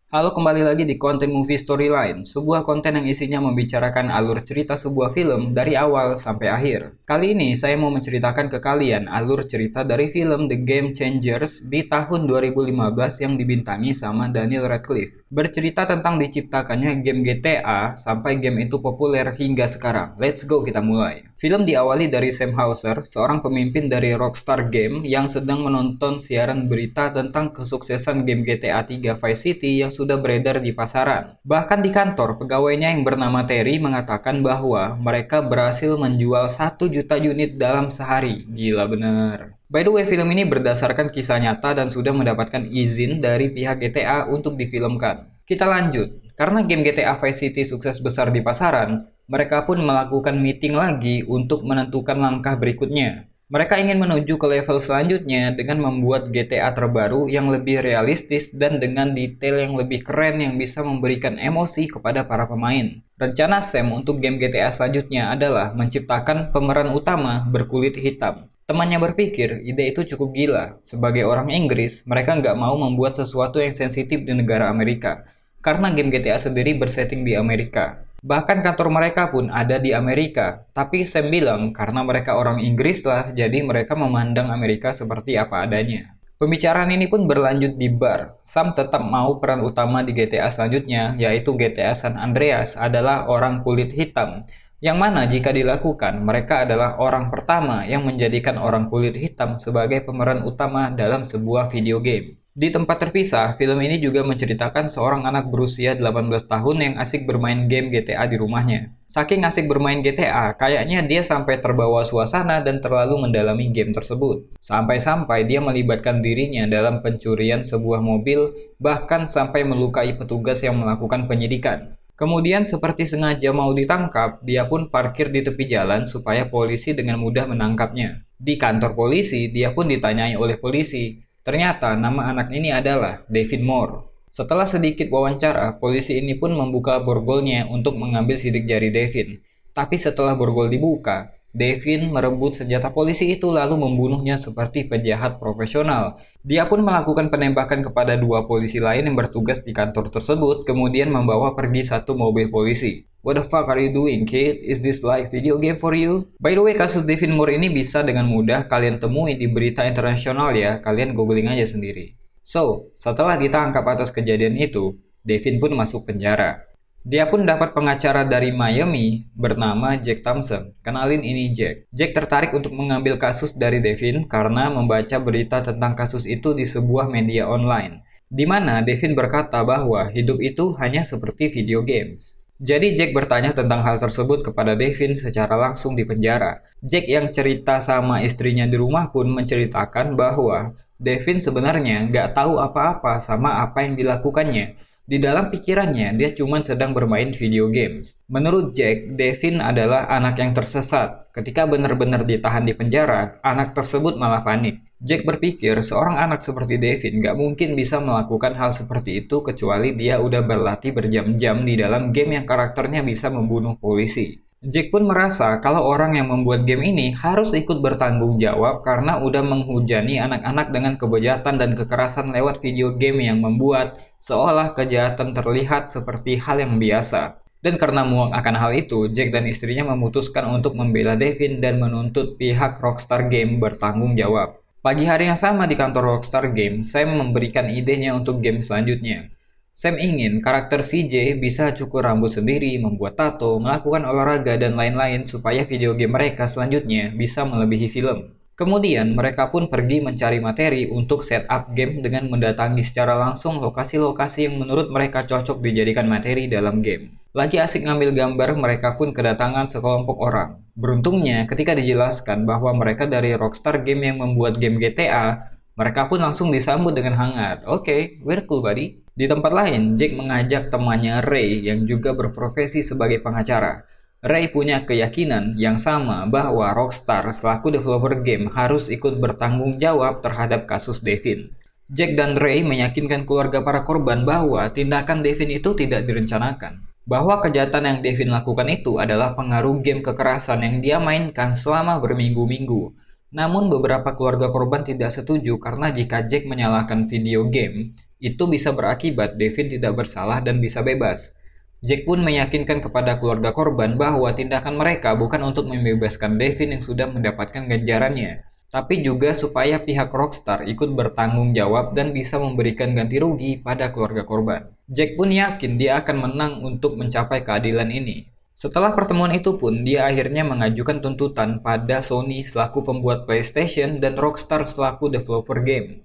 Halo, kembali lagi di konten Movie Storyline, sebuah konten yang isinya membicarakan alur cerita sebuah film dari awal sampai akhir. Kali ini saya mau menceritakan ke kalian alur cerita dari film The Game Changers di tahun 2015 yang dibintangi sama Daniel Radcliffe. Bercerita tentang diciptakannya game GTA sampai game itu populer hingga sekarang. Let's go, kita mulai. Film diawali dari Sam Houser, seorang pemimpin dari Rockstar Game yang sedang menonton siaran berita tentang kesuksesan game GTA 3 Vice City yang sudah beredar di pasaran. Bahkan di kantor, pegawainya yang bernama Terry mengatakan bahwa mereka berhasil menjual 1 juta unit dalam sehari. Gila bener. By the way, film ini berdasarkan kisah nyata dan sudah mendapatkan izin dari pihak GTA untuk difilmkan. Kita lanjut. Karena game GTA Vice City sukses besar di pasaran, mereka pun melakukan meeting lagi untuk menentukan langkah berikutnya. Mereka ingin menuju ke level selanjutnya dengan membuat GTA terbaru yang lebih realistis dan dengan detail yang lebih keren yang bisa memberikan emosi kepada para pemain. Rencana Sam untuk game GTA selanjutnya adalah menciptakan pemeran utama berkulit hitam. Temannya berpikir ide itu cukup gila. Sebagai orang Inggris, mereka nggak mau membuat sesuatu yang sensitif di negara Amerika. Karena game GTA sendiri bersetting di Amerika. Bahkan kantor mereka pun ada di Amerika. Tapi Sam bilang karena mereka orang Inggris lah, jadi mereka memandang Amerika seperti apa adanya. Pembicaraan ini pun berlanjut di bar. Sam tetap mau peran utama di GTA selanjutnya, yaitu GTA San Andreas adalah orang kulit hitam. Yang mana jika dilakukan, mereka adalah orang pertama yang menjadikan orang kulit hitam sebagai pemeran utama dalam sebuah video game. Di tempat terpisah, film ini juga menceritakan seorang anak berusia 18 tahun yang asik bermain game GTA di rumahnya. Saking asik bermain GTA, kayaknya dia sampai terbawa suasana dan terlalu mendalami game tersebut. Sampai-sampai dia melibatkan dirinya dalam pencurian sebuah mobil, bahkan sampai melukai petugas yang melakukan penyidikan. Kemudian seperti sengaja mau ditangkap, dia pun parkir di tepi jalan supaya polisi dengan mudah menangkapnya. Di kantor polisi, dia pun ditanyai oleh polisi. Ternyata nama anak ini adalah Devin Moore. Setelah sedikit wawancara, polisi ini pun membuka borgolnya untuk mengambil sidik jari Devin. Tapi setelah borgol dibuka, Devin merebut senjata polisi itu lalu membunuhnya seperti penjahat profesional. Dia pun melakukan penembakan kepada 2 polisi lain yang bertugas di kantor tersebut, kemudian membawa pergi 1 mobil polisi. What the fuck are you doing, kid? Is this like video game for you? By the way, kasus Devin Moore ini bisa dengan mudah kalian temui di berita internasional ya, kalian googling aja sendiri. So, setelah ditangkap atas kejadian itu, Devin pun masuk penjara. Dia pun dapat pengacara dari Miami bernama Jack Thompson. Kenalin, ini Jack. Jack tertarik untuk mengambil kasus dari Devin karena membaca berita tentang kasus itu di sebuah media online, di mana Devin berkata bahwa hidup itu hanya seperti video games. Jadi Jack bertanya tentang hal tersebut kepada Devin secara langsung di penjara. Jack yang cerita sama istrinya di rumah pun menceritakan bahwa Devin sebenarnya nggak tahu apa-apa sama apa yang dilakukannya. Di dalam pikirannya, dia cuma sedang bermain video games. Menurut Jack, Devin adalah anak yang tersesat. Ketika benar-benar ditahan di penjara, anak tersebut malah panik. Jack berpikir seorang anak seperti Devin gak mungkin bisa melakukan hal seperti itu kecuali dia udah berlatih berjam-jam di dalam game yang karakternya bisa membunuh polisi. Jack pun merasa kalau orang yang membuat game ini harus ikut bertanggung jawab karena udah menghujani anak-anak dengan kebejatan dan kekerasan lewat video game yang membuat seolah kejahatan terlihat seperti hal yang biasa. Dan karena muak akan hal itu, Jack dan istrinya memutuskan untuk membela Devin dan menuntut pihak Rockstar Game bertanggung jawab. Pagi hari yang sama di kantor Rockstar Game, Sam memberikan idenya untuk game selanjutnya. Sam ingin karakter CJ bisa cukur rambut sendiri, membuat tato, melakukan olahraga, dan lain-lain supaya video game mereka selanjutnya bisa melebihi film. Kemudian mereka pun pergi mencari materi untuk setup game dengan mendatangi secara langsung lokasi-lokasi yang menurut mereka cocok dijadikan materi dalam game. Lagi asik ngambil gambar, mereka pun kedatangan sekelompok orang. Beruntungnya ketika dijelaskan bahwa mereka dari Rockstar Game yang membuat game GTA, mereka pun langsung disambut dengan hangat. Oke, we're cool buddy. Di tempat lain, Jack mengajak temannya Ray yang juga berprofesi sebagai pengacara. Ray punya keyakinan yang sama bahwa Rockstar selaku developer game harus ikut bertanggung jawab terhadap kasus Devin. Jack dan Ray meyakinkan keluarga para korban bahwa tindakan Devin itu tidak direncanakan. Bahwa kejahatan yang Devin lakukan itu adalah pengaruh game kekerasan yang dia mainkan selama berminggu-minggu. Namun beberapa keluarga korban tidak setuju karena jika Jack menyalahkan video game, itu bisa berakibat Devin tidak bersalah dan bisa bebas. Jack pun meyakinkan kepada keluarga korban bahwa tindakan mereka bukan untuk membebaskan Devin yang sudah mendapatkan ganjarannya, tapi juga supaya pihak Rockstar ikut bertanggung jawab dan bisa memberikan ganti rugi pada keluarga korban. Jack pun yakin dia akan menang untuk mencapai keadilan ini. Setelah pertemuan itu pun, dia akhirnya mengajukan tuntutan pada Sony selaku pembuat PlayStation dan Rockstar selaku developer game.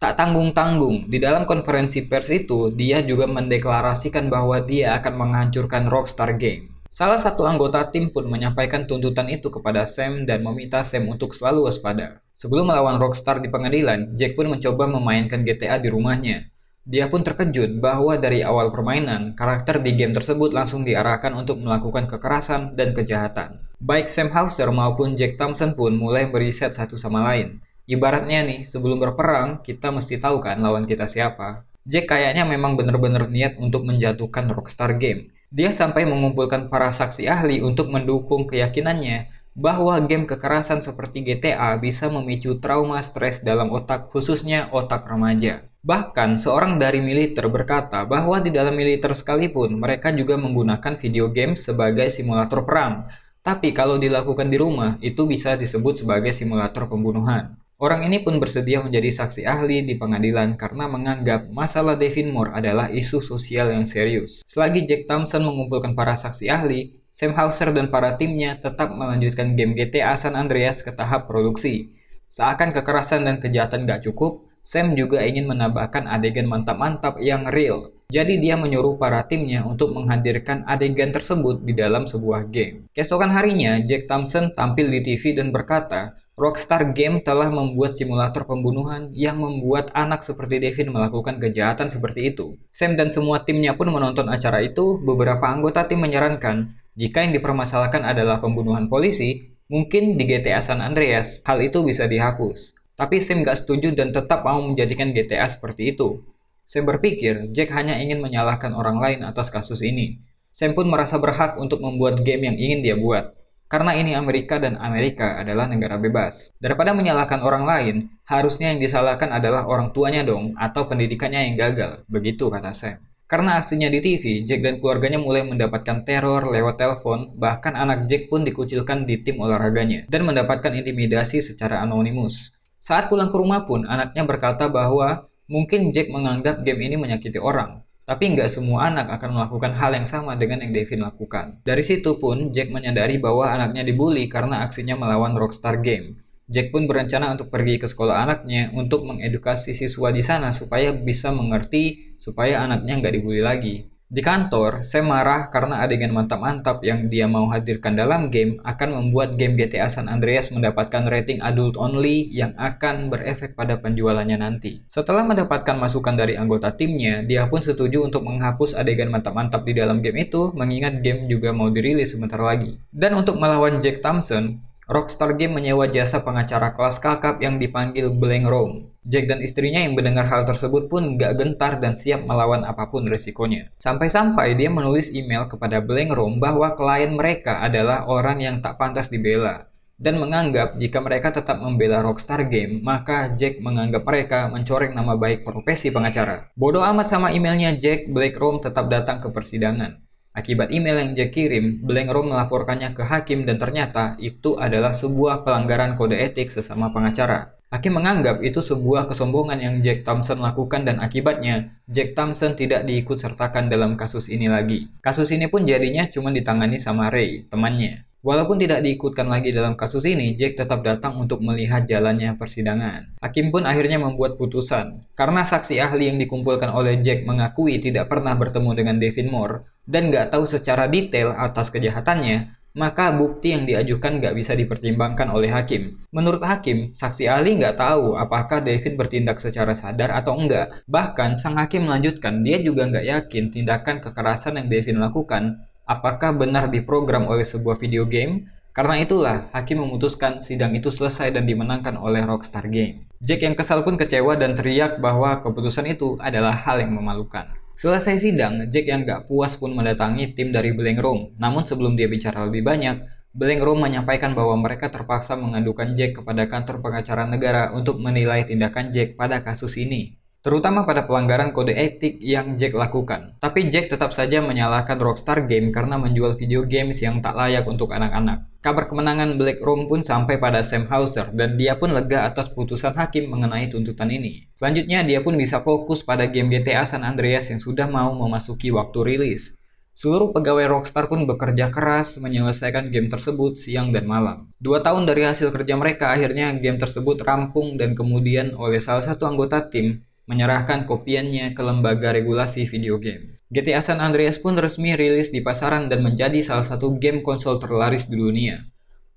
Tak tanggung-tanggung, di dalam konferensi pers itu, dia juga mendeklarasikan bahwa dia akan menghancurkan Rockstar Game. Salah satu anggota tim pun menyampaikan tuntutan itu kepada Sam dan meminta Sam untuk selalu waspada. Sebelum melawan Rockstar di pengadilan, Jack pun mencoba memainkan GTA di rumahnya. Dia pun terkejut bahwa dari awal permainan, karakter di game tersebut langsung diarahkan untuk melakukan kekerasan dan kejahatan. Baik Sam Hauser maupun Jack Thompson pun mulai meriset satu sama lain. Ibaratnya nih, sebelum berperang, kita mesti tahu kan lawan kita siapa. Jack kayaknya memang benar-benar niat untuk menjatuhkan Rockstar Game. Dia sampai mengumpulkan para saksi ahli untuk mendukung keyakinannya bahwa game kekerasan seperti GTA bisa memicu trauma stres dalam otak, khususnya otak remaja. Bahkan, seorang dari militer berkata bahwa di dalam militer sekalipun, mereka juga menggunakan video game sebagai simulator perang. Tapi kalau dilakukan di rumah, itu bisa disebut sebagai simulator pembunuhan. Orang ini pun bersedia menjadi saksi ahli di pengadilan karena menganggap masalah Devin Moore adalah isu sosial yang serius. Selagi Jack Thompson mengumpulkan para saksi ahli, Sam Hauser dan para timnya tetap melanjutkan game GTA San Andreas ke tahap produksi. Seakan kekerasan dan kejahatan gak cukup, Sam juga ingin menambahkan adegan mantap-mantap yang real. Jadi dia menyuruh para timnya untuk menghadirkan adegan tersebut di dalam sebuah game. Keesokan harinya, Jack Thompson tampil di TV dan berkata, Rockstar Game telah membuat simulator pembunuhan yang membuat anak seperti Devin melakukan kejahatan seperti itu. Sam dan semua timnya pun menonton acara itu. Beberapa anggota tim menyarankan, jika yang dipermasalahkan adalah pembunuhan polisi, mungkin di GTA San Andreas hal itu bisa dihapus. Tapi Sam gak setuju dan tetap mau menjadikan GTA seperti itu. Sam berpikir Jack hanya ingin menyalahkan orang lain atas kasus ini. Sam pun merasa berhak untuk membuat game yang ingin dia buat. Karena ini Amerika dan Amerika adalah negara bebas. Daripada menyalahkan orang lain, harusnya yang disalahkan adalah orang tuanya dong, atau pendidikannya yang gagal. Begitu kata Sam. Karena aksinya di TV, Jack dan keluarganya mulai mendapatkan teror lewat telepon, bahkan anak Jack pun dikucilkan di tim olahraganya, dan mendapatkan intimidasi secara anonimus. Saat pulang ke rumah pun, anaknya berkata bahwa mungkin Jack menganggap game ini menyakiti orang. Tapi nggak semua anak akan melakukan hal yang sama dengan yang Devin lakukan. Dari situ pun, Jack menyadari bahwa anaknya dibully karena aksinya melawan Rockstar Game. Jack pun berencana untuk pergi ke sekolah anaknya untuk mengedukasi siswa di sana supaya bisa mengerti supaya anaknya nggak dibully lagi. Di kantor, Sam marah karena adegan mantap-mantap yang dia mau hadirkan dalam game akan membuat game GTA San Andreas mendapatkan rating adult only yang akan berefek pada penjualannya nanti. Setelah mendapatkan masukan dari anggota timnya, dia pun setuju untuk menghapus adegan mantap-mantap di dalam game itu, mengingat game juga mau dirilis sebentar lagi. Dan untuk melawan Jack Thompson, Rockstar Game menyewa jasa pengacara kelas kakap yang dipanggil Blank Rome. Jack dan istrinya yang mendengar hal tersebut pun gak gentar dan siap melawan apapun resikonya. Sampai-sampai dia menulis email kepada Blank Rome bahwa klien mereka adalah orang yang tak pantas dibela. Dan menganggap jika mereka tetap membela Rockstar Game, maka Jack menganggap mereka mencoreng nama baik profesi pengacara. Bodoh amat sama emailnya Jack, Blank Rome tetap datang ke persidangan. Akibat email yang Jack kirim, Blank Rome melaporkannya ke hakim dan ternyata itu adalah sebuah pelanggaran kode etik sesama pengacara. Hakim menganggap itu sebuah kesombongan yang Jack Thompson lakukan dan akibatnya Jack Thompson tidak diikutsertakan dalam kasus ini lagi. Kasus ini pun jadinya cuma ditangani sama Ray, temannya. Walaupun tidak diikutkan lagi dalam kasus ini, Jack tetap datang untuk melihat jalannya persidangan. Hakim pun akhirnya membuat putusan. Karena saksi ahli yang dikumpulkan oleh Jack mengakui tidak pernah bertemu dengan Devin Moore dan nggak tahu secara detail atas kejahatannya, maka bukti yang diajukan nggak bisa dipertimbangkan oleh hakim. Menurut hakim, saksi ahli nggak tahu apakah Devin bertindak secara sadar atau enggak. Bahkan, sang hakim melanjutkan, dia juga nggak yakin tindakan kekerasan yang Devin lakukan apakah benar diprogram oleh sebuah video game. Karena itulah, hakim memutuskan sidang itu selesai dan dimenangkan oleh Rockstar Game. Jack yang kesal pun kecewa dan teriak bahwa keputusan itu adalah hal yang memalukan. Selesai sidang, Jack yang gak puas pun mendatangi tim dari Blank Rome. Namun sebelum dia bicara lebih banyak, Blank Rome menyampaikan bahwa mereka terpaksa mengadukan Jack kepada kantor pengacara negara untuk menilai tindakan Jack pada kasus ini. terutama pada pelanggaran kode etik yang Jack lakukan. Tapi Jack tetap saja menyalahkan Rockstar Game karena menjual video games yang tak layak untuk anak-anak. Kabar kemenangan Black Room pun sampai pada Sam Houser dan dia pun lega atas putusan hakim mengenai tuntutan ini. Selanjutnya dia pun bisa fokus pada game GTA San Andreas yang sudah mau memasuki waktu rilis. Seluruh pegawai Rockstar pun bekerja keras menyelesaikan game tersebut siang dan malam. 2 tahun dari hasil kerja mereka, akhirnya game tersebut rampung dan kemudian oleh salah satu anggota tim menyerahkan kopiannya ke lembaga regulasi video games. GTA San Andreas pun resmi rilis di pasaran dan menjadi salah satu game konsol terlaris di dunia.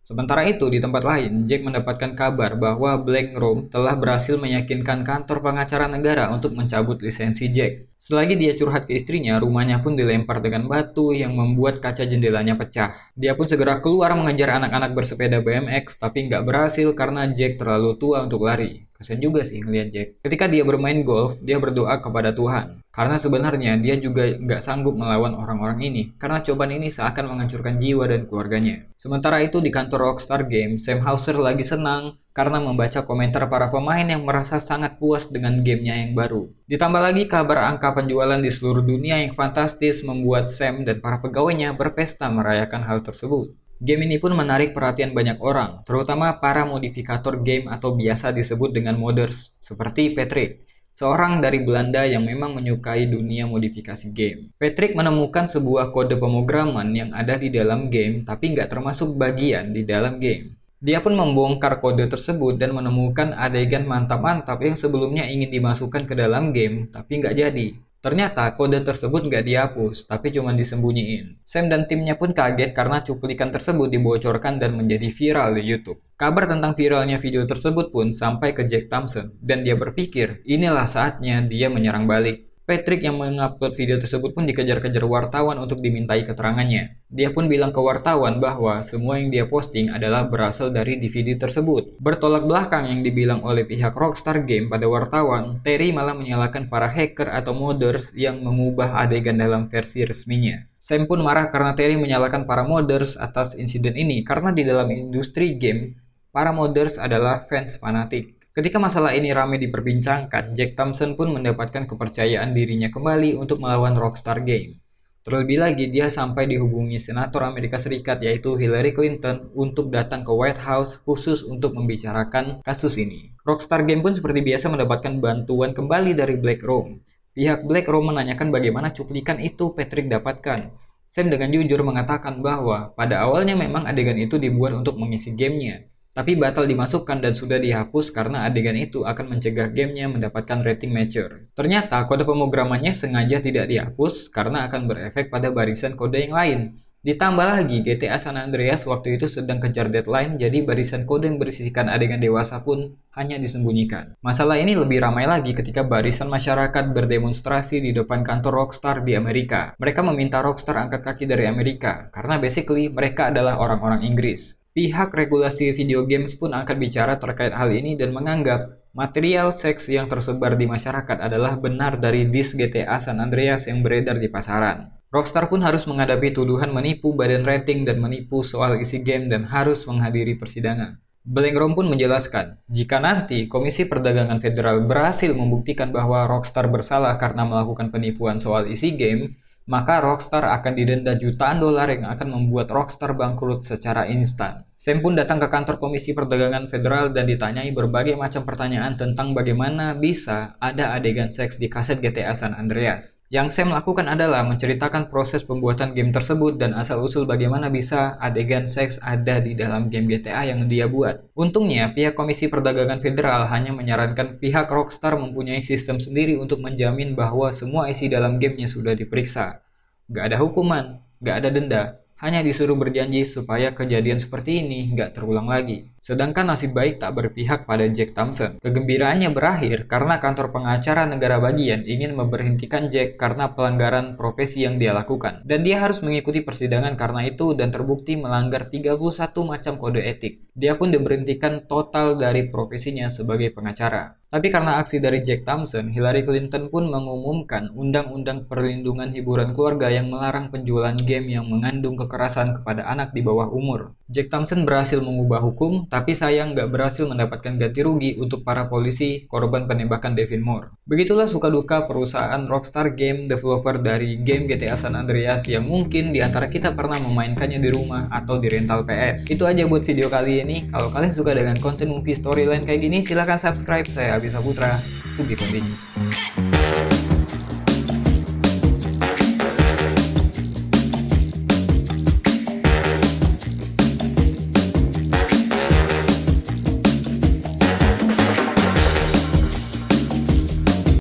Sementara itu, di tempat lain, Jack mendapatkan kabar bahwa Black Room telah berhasil meyakinkan kantor pengacara negara untuk mencabut lisensi Jack. Selagi dia curhat ke istrinya, rumahnya pun dilempar dengan batu yang membuat kaca jendelanya pecah. Dia pun segera keluar mengejar anak-anak bersepeda BMX, tapi nggak berhasil karena Jack terlalu tua untuk lari. Kasian juga sih ngeliat Jack. Ketika dia bermain golf, dia berdoa kepada Tuhan. Karena sebenarnya dia juga nggak sanggup melawan orang-orang ini, karena cobaan ini seakan menghancurkan jiwa dan keluarganya. Sementara itu di kantor Rockstar Games, Sam Houser lagi senang karena membaca komentar para pemain yang merasa sangat puas dengan gamenya yang baru. Ditambah lagi kabar angka penjualan di seluruh dunia yang fantastis membuat Sam dan para pegawainya berpesta merayakan hal tersebut. Game ini pun menarik perhatian banyak orang, terutama para modifikator game atau biasa disebut dengan modders, seperti Patrick, seorang dari Belanda yang memang menyukai dunia modifikasi game. Patrick menemukan sebuah kode pemrograman yang ada di dalam game tapi nggak termasuk bagian di dalam game. Dia pun membongkar kode tersebut dan menemukan adegan mantap-mantap yang sebelumnya ingin dimasukkan ke dalam game tapi nggak jadi. Ternyata kode tersebut nggak dihapus, tapi cuma disembunyiin. Sam dan timnya pun kaget karena cuplikan tersebut dibocorkan dan menjadi viral di YouTube. Kabar tentang viralnya video tersebut pun sampai ke Jack Thompson, dan dia berpikir inilah saatnya dia menyerang balik. Patrick yang mengupload video tersebut pun dikejar-kejar wartawan untuk dimintai keterangannya. Dia pun bilang ke wartawan bahwa semua yang dia posting adalah berasal dari DVD tersebut. Bertolak belakang yang dibilang oleh pihak Rockstar Game pada wartawan, Terry malah menyalahkan para hacker atau modders yang mengubah adegan dalam versi resminya. Sam pun marah karena Terry menyalahkan para modders atas insiden ini karena di dalam industri game, para modders adalah fans fanatik. Ketika masalah ini ramai diperbincangkan, Jack Thompson pun mendapatkan kepercayaan dirinya kembali untuk melawan Rockstar Game. Terlebih lagi, dia sampai dihubungi Senator Amerika Serikat yaitu Hillary Clinton untuk datang ke White House khusus untuk membicarakan kasus ini. Rockstar Game pun seperti biasa mendapatkan bantuan kembali dari Black Room. Pihak Black Room menanyakan bagaimana cuplikan itu Patrick dapatkan. Sam dengan jujur mengatakan bahwa pada awalnya memang adegan itu dibuat untuk mengisi gamenya, tapi batal dimasukkan dan sudah dihapus karena adegan itu akan mencegah gamenya mendapatkan rating mature. Ternyata kode pemrogramannya sengaja tidak dihapus karena akan berefek pada barisan kode yang lain. Ditambah lagi GTA San Andreas waktu itu sedang kejar deadline, jadi barisan kode yang berisikan adegan dewasa pun hanya disembunyikan. Masalah ini lebih ramai lagi ketika barisan masyarakat berdemonstrasi di depan kantor Rockstar di Amerika. Mereka meminta Rockstar angkat kaki dari Amerika karena basically mereka adalah orang-orang Inggris. Pihak regulasi video games pun angkat bicara terkait hal ini dan menganggap material seks yang tersebar di masyarakat adalah benar dari disk GTA San Andreas yang beredar di pasaran. Rockstar pun harus menghadapi tuduhan menipu badan rating dan menipu soal isi game dan harus menghadiri persidangan. Black Room pun menjelaskan, jika nanti Komisi Perdagangan Federal berhasil membuktikan bahwa Rockstar bersalah karena melakukan penipuan soal isi game, maka Rockstar akan didenda jutaan dolar yang akan membuat Rockstar bangkrut secara instan. Sam pun datang ke kantor Komisi Perdagangan Federal dan ditanyai berbagai macam pertanyaan tentang bagaimana bisa ada adegan seks di kaset GTA San Andreas. Yang Sam lakukan adalah menceritakan proses pembuatan game tersebut dan asal-usul bagaimana bisa adegan seks ada di dalam game GTA yang dia buat. Untungnya, pihak Komisi Perdagangan Federal hanya menyarankan pihak Rockstar mempunyai sistem sendiri untuk menjamin bahwa semua isi dalam gamenya sudah diperiksa. Gak ada hukuman, gak ada denda. Hanya disuruh berjanji supaya kejadian seperti ini nggak terulang lagi. Sedangkan nasib baik tak berpihak pada Jack Thompson. Kegembiraannya berakhir karena kantor pengacara negara bagian ingin memberhentikan Jack karena pelanggaran profesi yang dia lakukan. Dan dia harus mengikuti persidangan karena itu dan terbukti melanggar 31 macam kode etik. Dia pun diberhentikan total dari profesinya sebagai pengacara. Tapi karena aksi dari Jack Thompson, Hillary Clinton pun mengumumkan Undang-Undang Perlindungan Hiburan Keluarga yang melarang penjualan game yang mengandung kekerasan kepada anak di bawah umur. Jack Thompson berhasil mengubah hukum, tapi sayang nggak berhasil mendapatkan ganti rugi untuk para polisi korban penembakan Devin Moore. Begitulah suka duka perusahaan Rockstar Game, developer dari game GTA San Andreas yang mungkin di antara kita pernah memainkannya di rumah atau di rental PS. Itu aja buat video kali ini. Kalau kalian suka dengan konten movie storyline kayak gini, silahkan subscribe. Saya Abi Saputra. To be continued.